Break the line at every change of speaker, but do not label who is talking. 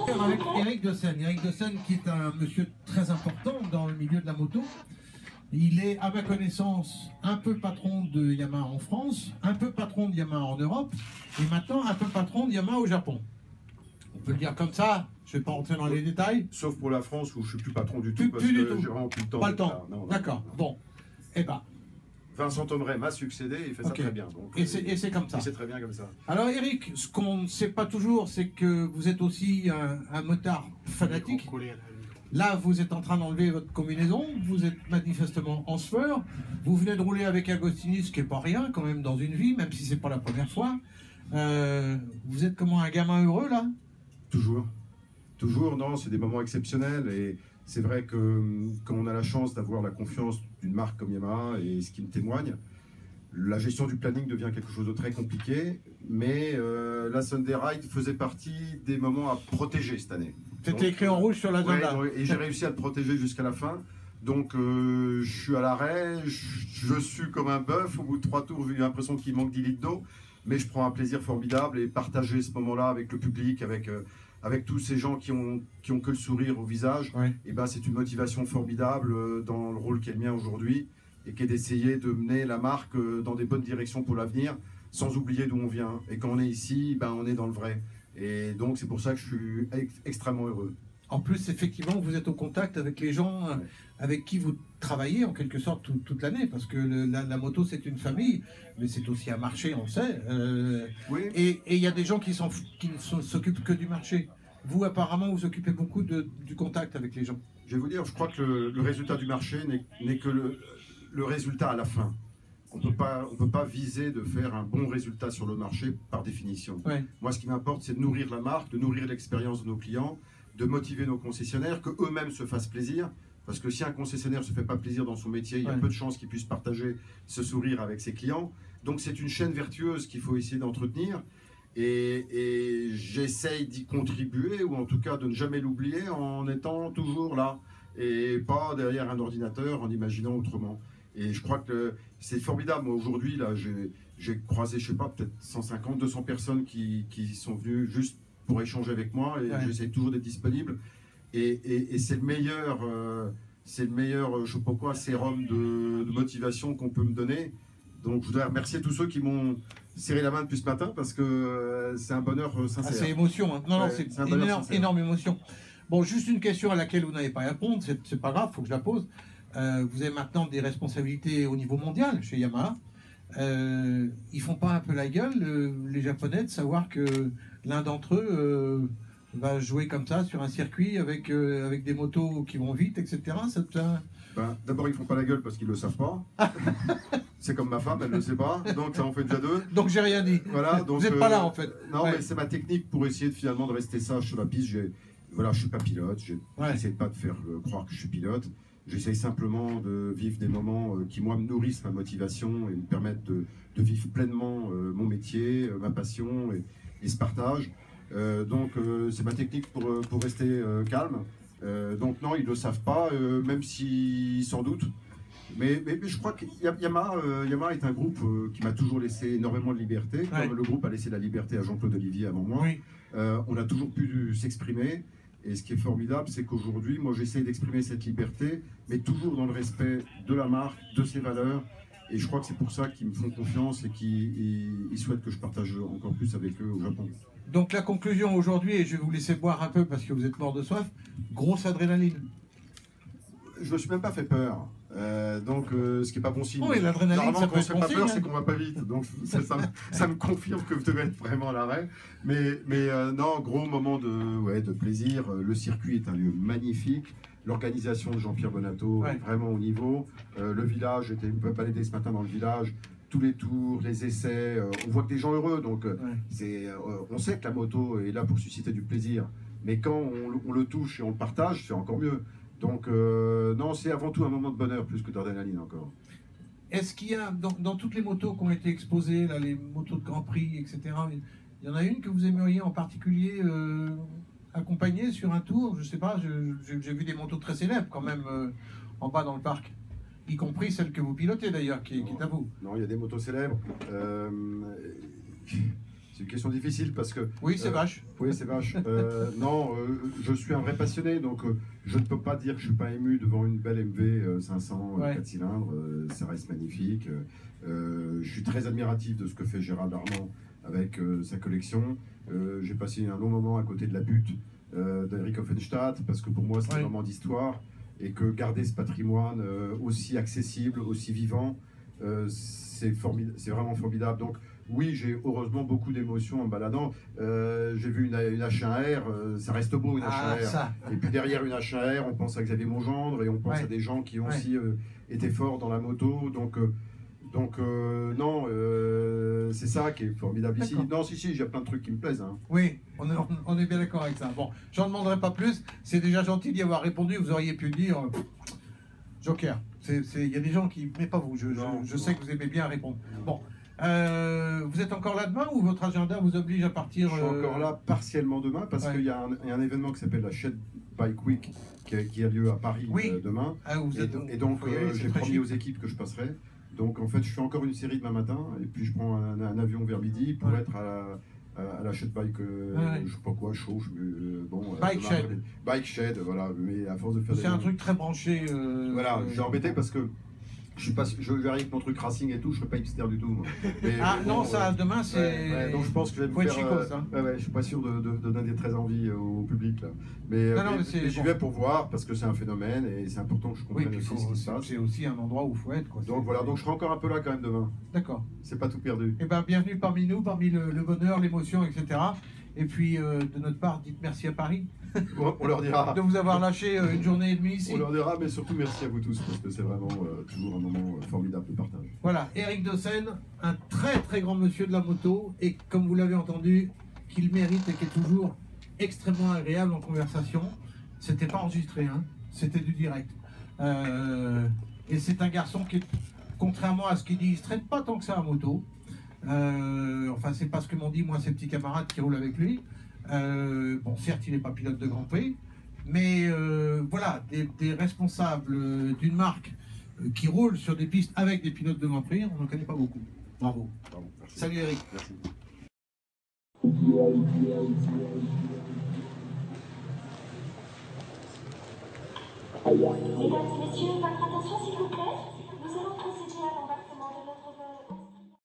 Avec Eric Dessen. Eric Dessen qui est un monsieur très important dans le milieu de la moto. Il est, à ma connaissance, un peu patron de Yamaha en France, un peu patron de Yamaha en Europe, et maintenant un peu patron de Yamaha au Japon. On peut le dire comme ça, je ne vais pas rentrer dans les détails.
Sauf pour la France où je ne suis plus patron du tout, parce
Plus du
que
tout.
j'ai vraiment plus le temps.
Pas le temps. D'accord. Bon. Eh ben.
Vincent Thomeray m'a succédé, il fait ça très bien. Donc,
et c'est comme ça.
C'est très bien comme ça.
Alors Eric, ce qu'on ne sait pas toujours, c'est que vous êtes aussi un motard fanatique. Là, vous êtes en train d'enlever votre combinaison, vous êtes manifestement en sueur, vous venez de rouler avec Agostini, ce qui n'est pas rien quand même dans une vie, même si c'est pas la première fois. Vous êtes comment, un gamin heureux là?
Toujours. Toujours, non, c'est des moments exceptionnels et c'est vrai que quand on a la chance d'avoir la confiance d'une marque comme Yamaha et ce qui me témoigne, la gestion du planning devient quelque chose de très compliqué, mais la Sunday Ride faisait partie des moments à protéger cette année.
C'était écrit en rouge sur l'agenda.
Ouais, et j'ai réussi à le protéger jusqu'à la fin. Donc je suis à l'arrêt, je suis comme un bœuf. Au bout de 3 tours, j'ai l'impression qu'il manque 10 litres d'eau. Mais je prends un plaisir formidable et partager ce moment-là avec le public, avec tous ces gens qui ont que le sourire au visage, et ben, c'est une motivation formidable dans le rôle qui est le mien aujourd'hui et qui est d'essayer de mener la marque dans des bonnes directions pour l'avenir, sans oublier d'où on vient. Et quand on est ici, ben, on est dans le vrai. Et donc c'est pour ça que je suis extrêmement heureux.
En plus, effectivement, vous êtes au contact avec les gens avec qui vous travaillez en quelque sorte toute l'année, parce que la moto c'est une famille, mais c'est aussi un marché, on le sait.
Oui.
Et il y a des gens qui ne s'occupent que du marché. Vous, apparemment, vous occupez beaucoup du contact avec les gens.
Je vais vous dire, je crois que le résultat du marché n'est que le résultat à la fin. On ne peut pas viser de faire un bon résultat sur le marché par définition.
Ouais.
Moi, ce qui m'importe, c'est de nourrir la marque, de nourrir l'expérience de nos clients, de motiver nos concessionnaires, qu'eux-mêmes se fassent plaisir. Parce que si un concessionnaire ne se fait pas plaisir dans son métier, il y a peu de chances qu'il puisse partager ce sourire avec ses clients. Donc c'est une chaîne vertueuse qu'il faut essayer d'entretenir. Et j'essaye d'y contribuer, ou en tout cas de ne jamais l'oublier en étant toujours là. Et pas derrière un ordinateur en imaginant autrement. Et je crois que c'est formidable. Moi, aujourd'hui, là, j'ai croisé, je sais pas, peut-être 150, 200 personnes qui sont venues juste pour échanger avec moi. Et j'essaie toujours d'être disponible. Et c'est le meilleur, je sais pas quoi, sérum de motivation qu'on peut me donner. Donc, je voudrais remercier tous ceux qui m'ont serré la main depuis ce matin parce que c'est un bonheur sincère.
C'est émotion. Hein. Non, c'est une énorme émotion. Bon, juste une question à laquelle vous n'avez pas à répondre. C'est pas grave, il faut que je la pose. Vous avez maintenant des responsabilités au niveau mondial chez Yamaha. Ils font pas un peu la gueule, les Japonais, de savoir que l'un d'entre eux va jouer comme ça sur un circuit avec des motos qui vont vite, etc.
D'abord, ils font pas la gueule parce qu'ils le savent pas. C'est comme ma femme, elle ne le sait pas, donc ça en fait déjà 2.
Donc j'ai rien dit.
Voilà, donc,
vous n'êtes pas là en fait.
Non, mais c'est ma technique pour essayer finalement de rester sage sur la piste. Voilà, je suis pas pilote, j'essaie pas de faire croire que je suis pilote. J'essaye simplement de vivre des moments qui, moi, me nourrissent ma motivation et me permettent de vivre pleinement mon métier, ma passion et ce partage. Donc, c'est ma technique pour rester calme. Donc, non, ils ne le savent pas, même s'ils s'en doutent. Mais je crois que Yamaha est un groupe qui m'a toujours laissé énormément de liberté. Comme le groupe a laissé la liberté à Jean-Claude Olivier avant moi. Oui. On a toujours pu s'exprimer. Et ce qui est formidable, c'est qu'aujourd'hui, moi, j'essaie d'exprimer cette liberté, mais toujours dans le respect de la marque, de ses valeurs. Et je crois que c'est pour ça qu'ils me font confiance et qu'ils souhaitent que je partage encore plus avec eux au Japon.
Donc la conclusion aujourd'hui, et je vais vous laisser boire un peu parce que vous êtes mort de soif, grosse adrénaline.
Je ne me suis même pas fait peur. Ce qui n'est pas bon signe.
Oui, l'adrénaline,
normalement, quand on ne se fait pas peur,
hein.
c'est qu'on va pas vite. Donc ça me confirme que vous devez être vraiment à l'arrêt. Mais non, gros moment de plaisir. Le circuit est un lieu magnifique. L'organisation de Jean-Pierre Bonato est vraiment au niveau. Le village, j'étais un peu baladé ce matin dans le village. Tous les tours, les essais, on voit que des gens heureux. Donc on sait que la moto est là pour susciter du plaisir. Mais quand on le touche et on le partage, c'est encore mieux. Donc, non, c'est avant tout un moment de bonheur plus que d'adrénaline encore.
Est-ce qu'il y a, dans toutes les motos qui ont été exposées, là, les motos de Grand Prix, etc., il y en a une que vous aimeriez en particulier accompagner sur un tour? Je sais pas, j'ai vu des motos très célèbres quand même en bas dans le parc. y compris celle que vous pilotez d'ailleurs, qui est à vous.
Non, il y a des motos célèbres. C'est une question difficile parce que...
Oui, c'est vache.
Oui, c'est vache. Non, je suis un vrai passionné, donc je ne peux pas dire que je ne suis pas ému devant une belle MV 500 4 cylindres. Ça reste magnifique. Je suis très admiratif de ce que fait Gérald Armand avec sa collection. J'ai passé un long moment à côté de la butte d'Eric Offenstadt parce que pour moi, c'est un moment d'histoire et que garder ce patrimoine aussi accessible, aussi vivant, c'est vraiment formidable. Donc, oui, j'ai heureusement beaucoup d'émotions en me baladant. J'ai vu une H1R, ça reste beau une H1R. Et puis derrière une H1R, on pense à Xavier Mongendre et on pense à des gens qui ont aussi été forts dans la moto. Donc non, c'est ça qui est formidable ici. Non, si, il y a plein de trucs qui me plaisent. Hein.
Oui, on est bien d'accord avec ça. Bon, j'en demanderai pas plus. C'est déjà gentil d'y avoir répondu. Vous auriez pu dire Joker. Il y a des gens qui... Mais pas vous, je sais que vous aimez bien répondre. Bon. Vous êtes encore là demain ou votre agenda vous oblige à partir?
Je suis encore là partiellement demain parce qu'il y a un événement qui s'appelle la Shed Bike Week qui a lieu à Paris demain. Et donc j'ai promis aux équipes que je passerai. Donc en fait je fais encore une série demain matin et puis je prends un avion vers midi pour être à la Shed Bike, je sais pas quoi, show, Bike Shed, voilà, mais à force de faire
c'est un truc très branché.
Voilà, je suis embêté parce que je vais avec mon truc racing et tout, je serais pas hipster du tout. Moi. Mais,
non, ça, demain, c'est...
donc je pense que je vais me faire... je suis pas sûr de donner très envie au public, là. Mais j'y vais pour voir, parce que c'est un phénomène, et c'est important que je comprenne aussi ce qui se passe.
C'est aussi un endroit où il faut être, quoi.
Donc voilà, donc je serai encore un peu là quand même demain.
D'accord.
C'est pas tout perdu.
Eh bien, bienvenue parmi nous, parmi le bonheur, l'émotion, etc. Et puis, de notre part, dites merci à Paris.
On leur dira.
De vous avoir lâché une journée et demie ici.
On leur dira, mais surtout merci à vous tous, parce que c'est vraiment toujours un moment formidable de partage.
Voilà, Eric Dossen, un très très grand monsieur de la moto, et comme vous l'avez entendu, qu'il mérite et qui est toujours extrêmement agréable en conversation. C'était pas enregistré, hein, c'était du direct. Et c'est un garçon qui, contrairement à ce qu'il dit, il se traite pas tant que ça à moto. Enfin, c'est pas ce que m'ont dit, moi, ses petits camarades qui roulent avec lui. Bon, certes, il n'est pas pilote de Grand Prix, mais voilà, des responsables d'une marque qui roulent sur des pistes avec des pilotes de Grand Prix, on n'en connaît pas beaucoup. Bravo. Salut Eric.
Merci.
Mesdames et messieurs, votre attention s'il vous plaît.